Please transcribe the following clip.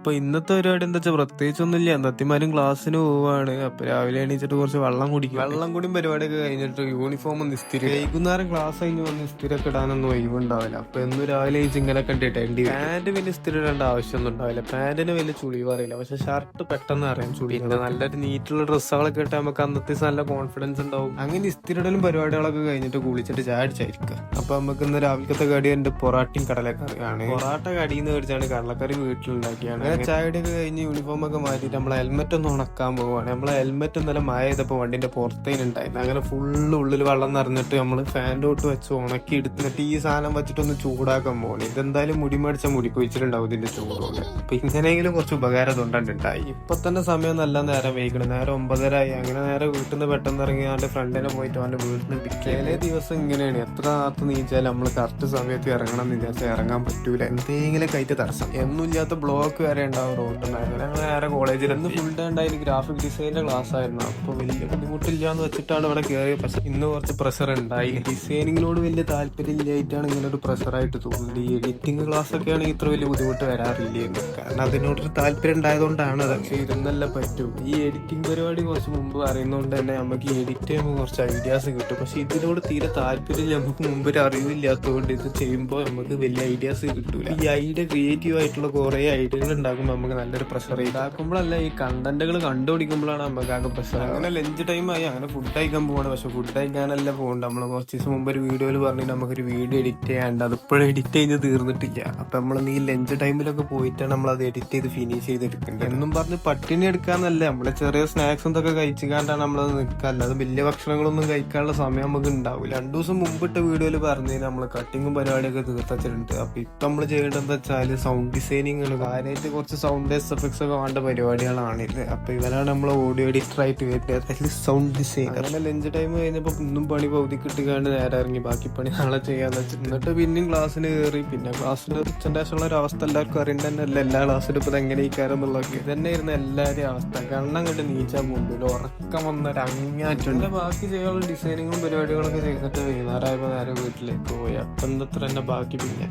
അപ്പൊ ഇന്നത്തെ പരിപാടി എന്താ വെച്ചാൽ പ്രത്യേകിച്ചൊന്നുമില്ല. എന്നത്തിമാരും ക്ലാസ്സിന് പോവാണ്. അപ്പൊ രാവിലെ എണീച്ചിട്ട് കുറച്ച് വെള്ളം കുടിക്കും. വെള്ളം കുടിയും പരിപാടിയൊക്കെ കഴിഞ്ഞിട്ട് യൂണിഫോം ഒന്ന് ഇസ്തിരി. വൈകുന്നേരം ക്ലാസ് കഴിഞ്ഞ് വന്ന് ഇസ്തിരൊക്കെ ഇടാനൊന്നും ഒഴിവുണ്ടാവില്ല. അപ്പൊ എന്നും രാവിലെ ഈ ചിങ്ങനൊക്കെ ഇട്ടിട്ടേണ്ടി പാന്റ് വലിയ ഇസ്തിരി ഇടേണ്ട ആവശ്യമൊന്നും ഉണ്ടാവില്ല. പാന്റിന് വലിയ ചുളി പറയില്ല, പക്ഷെ ഷർട്ട് പെട്ടെന്ന് അറിയാം ചുളി. പിന്നെ നല്ലൊരു നീറ്റുള്ള ഡ്രസ്സുകളൊക്കെ ഇട്ടാൽ നമുക്ക് അന്നത്തെ നല്ല കോൺഫിഡൻസ് ഉണ്ടാവും. അങ്ങനെ ഇസ്തിരിടലും പരിപാടികളൊക്കെ കഴിഞ്ഞിട്ട് കുളിച്ചിട്ട് ചായ അടിച്ചായിരിക്കുക. അപ്പൊ നമുക്ക് ഇന്ന് രാവിലത്തെ കടി എന്റെ പൊറാട്ടയും കടലക്കറിയാണ്. പൊറാട്ട കടിയെന്ന് മേടിച്ചാണ്, കടലക്കറി വീട്ടിലുണ്ടാക്കിയാണ്. ചായയുടെയൊക്കെ കഴിഞ്ഞ് യൂണിഫോം ഒക്കെ മാറ്റിയിട്ട് നമ്മളെ ഹെൽമെറ്റ് ഒന്ന് ഉണക്കാൻ പോവുകയാണ്. നമ്മളെ ഹെൽമെറ്റ് ഇന്നലെ മഴ ചെയ്തപ്പോൾ വണ്ടിന്റെ പുറത്തേനുണ്ടായിരുന്നു. അങ്ങനെ ഫുള്ള് ഉള്ളിൽ വെള്ളം നിറഞ്ഞിട്ട് നമ്മൾ ഫാൻ്റെ തൊട്ട് വെച്ച് ഉണക്കി എടുത്തിട്ട് ഈ സാധനം വെച്ചിട്ടൊന്ന് ചൂടാക്കാൻ പോകണം. ഇതെന്തായാലും മുടി മേടിച്ച മുടി കുഴിച്ചിട്ടുണ്ടാവും ഇതിന്റെ ചൂടുകൊണ്ട്. അപ്പൊ ഇങ്ങനെയെങ്കിലും കുറച്ച് ഉപകാരം തൊണ്ടുണ്ടായി. ഇപ്പൊ തന്നെ സമയം നല്ല നേരം വൈകണം, നേരം 9:30 ആയി. അങ്ങനെ നേരെ വീട്ടിൽ നിന്ന് പെട്ടെന്ന് ഇറങ്ങി അവന്റെ ഫ്രണ്ടിനെ പോയിട്ട് അവന്റെ വീട്ടിൽ നിന്ന് ചില ദിവസം ഇങ്ങനെയാണ്, എത്ര നാളത്ത് നീച്ചാൽ നമ്മൾ കറക്റ്റ് സമയത്ത് ഇറങ്ങണം എന്ന് വിചാരിച്ചാൽ ഇറങ്ങാൻ പറ്റൂല. എന്തെങ്കിലും കയറ്റി തടസ്സം. ഒന്നുമില്ലാത്ത ബ്ലോക്ക് വരെ ഉണ്ടാവും റോഡുണ്ടായിരുന്നു. ഞങ്ങൾ നേരെ കോളേജിൽ ഇന്ന് ഫുൾ ഡേ ഉണ്ടായി. ഗ്രാഫിക് ഡിസൈനിന്റെ ക്ലാസ് ആയിരുന്നു. അപ്പൊ വലിയ ബുദ്ധിമുട്ടില്ല എന്ന് വെച്ചിട്ടാണ് ഇവിടെ കയറിയത്. പക്ഷെ ഇന്ന് കുറച്ച് പ്രഷർ ഉണ്ടായി. ഡിസൈനിങ്ങിനോട് വലിയ താല്പര്യം ഇല്ലായിട്ടാണ് ഇങ്ങനെ ഒരു പ്രഷറായിട്ട് തോന്നുന്നത്. ഈ എഡിറ്റിംഗ് ക്ലാസ് ഒക്കെ ആണെങ്കിൽ ഇത്ര വലിയ ബുദ്ധിമുട്ട് വരാറില്ലായിരുന്നു, കാരണം അതിനോടൊരു താല്പര്യം ഉണ്ടായതുകൊണ്ടാണ്. പക്ഷെ ഇരുന്നല്ല പറ്റൂ. ഈ എഡിറ്റിംഗ് പരിപാടി കുറച്ച് മുമ്പ് അറിയുന്നതുകൊണ്ട് തന്നെ നമുക്ക് ഈ എഡിറ്റ് ചെയ്യുമ്പോൾ കുറച്ച് ഐഡിയാസ് കിട്ടും. പക്ഷെ ഇതിനോട് തീരെ താല്പര്യമില്ല, നമുക്ക് മുമ്പ് ഒരു അറിവില്ലാത്തതുകൊണ്ട് ഇത് ചെയ്യുമ്പോൾ നമുക്ക് വലിയ ഐഡിയാസ് കിട്ടൂല. ഈ ഐഡിയ ക്രിയേറ്റീവ് ആയിട്ടുള്ള കുറെ ഐഡിയകൾ ഉണ്ടാക്കുമ്പോൾ നമുക്ക് നല്ലൊരു പ്രഷർ ഇതാക്കുമ്പോഴല്ല, ഈ കണ്ടന്റുകൾ കണ്ടുപിടിക്കുമ്പോഴാണ് നമുക്ക് ആകെ പ്രഷർ. അങ്ങനെ ലഞ്ച് ടൈം ആയി, അങ്ങനെ ഫുഡ് കഴിക്കാൻ പോകണം. പക്ഷെ ഫുഡ് കഴിക്കാനല്ല പോകുന്നുണ്ട്. നമ്മൾ കുറച്ച് ദിവസം മുമ്പ് ഒരു വീഡിയോയിൽ പറഞ്ഞു നമുക്കൊരു വീഡിയോ എഡിറ്റ് ചെയ്യാണ്ട്, അതിപ്പോഴും എഡിറ്റ് ചെയ്ത് തീർന്നിട്ടില്ല. അപ്പൊ നമ്മൾ ഈ ലഞ്ച് ടൈമിലൊക്കെ പോയിട്ടാണ് നമ്മൾ അത് എഡിറ്റ് ചെയ്ത് ഫിനിഷ് ചെയ്തെടുക്കേണ്ടത്. എന്നും പറഞ്ഞ് പട്ടിണി എടുക്കാന്നല്ല, നമ്മള് ചെറിയ സ്നാക്സും ഇതൊക്കെ കഴിച്ചുകൊണ്ടാണ് നമ്മളത് നിൽക്കുക. അല്ലാതെ വലിയ ഭക്ഷണങ്ങളൊന്നും കഴിക്കാനുള്ള സമയം നമുക്ക് ഉണ്ടാവില്ല. 2 ദിവസം മുമ്പിട്ട വീഡിയോയിൽ പറഞ്ഞു നമ്മൾ കട്ടിങ്ങും പരിപാടിയൊക്കെ തീർത്തച്ചിട്ടുണ്ട്. അപ്പൊ ഇപ്പൊ നമ്മൾ ചെയ്യേണ്ടത് എന്താ വെച്ചാൽ സൗണ്ട് ഡിസൈനിങ് ആണ്. കാര്യമായിട്ട് കുറച്ച് സൗണ്ട് എഫക്ട്സ് ഒക്കെ വേണ്ട പരിപാടികളാണ് ഇത്. അപ്പൊ ഇവരാണ് നമ്മളെ ഓഡിയോ എഡിറ്റർ ആയിട്ട് വരുന്നത്, സൗണ്ട് ഡിസൈൻ. അങ്ങനെ ലഞ്ച് ടൈം കഴിഞ്ഞപ്പോ ഇന്നും പണി പകുതി കിട്ടിക്കാണ്ട് നേരെ ഇറങ്ങി ബാക്കി പണി നാളെ ചെയ്യാന്ന് വെച്ചിട്ട് എന്നിട്ട് പിന്നെയും ക്ലാസ്സിന് കയറി. പിന്നെ ക്ലാസ്സിൽ ഉച്ചന്റെ ശേഷമുള്ള ഒരു അവസ്ഥ എല്ലാവർക്കും അറിയണ്ടല്ല, എല്ലാ ക്ലാസ്സിലും ഇപ്പൊ എങ്ങനെ ഇക്കാരെന്നുള്ളതൊക്കെ ഇതന്നെയായിരുന്നു എല്ലാവരും അവസ്ഥ. കണ്ണം കണ്ട് നീച്ചാൻ പോകുമ്പോൾ ഉറക്കം വന്നൊരു അങ്ങാറ്റുണ്ട്. ബാക്കി ചെയ്യാനുള്ള ഡിസൈനിങ്ങും പരിപാടികളൊക്കെ ചെയ്തിട്ട് വൈകുന്നേരമായപ്പോ നേരെ വീട്ടിലേക്ക് പോയി. അപ്പം എന്തത്ര തന്നെ ബാക്കി പിന്നെ